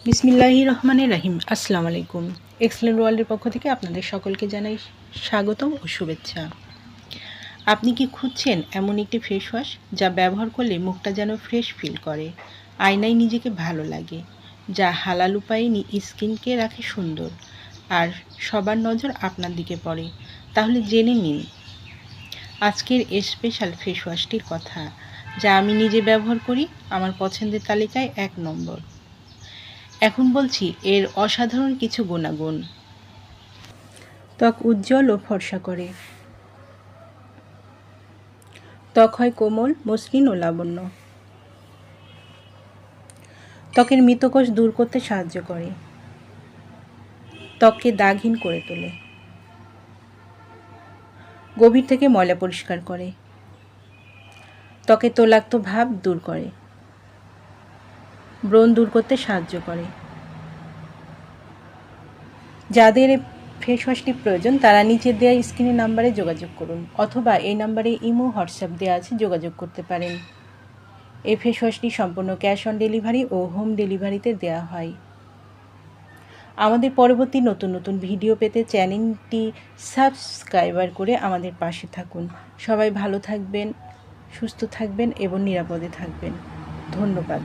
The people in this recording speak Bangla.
বিসমিল্লাহির রহমানির রহিম। আসসালামু আলাইকুম। এক্সেলেন্ট ওয়ার্ল্ডের পক্ষ থেকে আপনাদের সকলকে জানাই স্বাগতম ও শুভেচ্ছা। আপনি কি খুঁজছেন এমন একটি ফেস ওয়াশ যা ব্যবহার করলে মুখটা যেন ফ্রেশ ফিল করে, আয়নায় নিজেকে ভালো লাগে, যা হালাল উপায়ে স্কিনকে রাখে সুন্দর আর সবার নজর আপনার দিকে পড়ে? তাহলে জেনে নিন আজকের স্পেশাল ফেস ওয়াশটির কথা, যা আমি নিজে ব্যবহার করি, আমার পছন্দের তালিকায় 1 নম্বর। এখন বলছি এর অসাধারণ কিছু গুণাগুণ। ত্বক উজ্জ্বল ও ফর্সা করে। ত্বক হয় কোমল, মসৃণ ও লাবণ্য। ত্বকের মৃতকোষ দূর করতে সাহায্য করে। ত্বককে দাগহীন করে তোলে। গভীর থেকে ময়লা পরিষ্কার করে। ত্বকে তৈলাক্ত ভাব দূর করে। ব্রণ দূর করতে সাহায্য করে। যাদের ফেস ওয়াশটি প্রয়োজন তারা নিচে দেওয়া স্ক্রিনের নাম্বারে যোগাযোগ করুন, অথবা এই নাম্বারে ইমো হোয়াটসঅ্যাপ দেওয়া আছে, যোগাযোগ করতে পারেন। এই ফেস ওয়াশটি সম্পূর্ণ ক্যাশ অন ডেলিভারি ও হোম ডেলিভারিতে দেওয়া হয়। আমাদের পরবর্তী নতুন নতুন ভিডিও পেতে চ্যানেলটি সাবস্ক্রাইবার করে আমাদের পাশে থাকুন। সবাই ভালো থাকবেন, সুস্থ থাকবেন এবং নিরাপদে থাকবেন। ধন্যবাদ।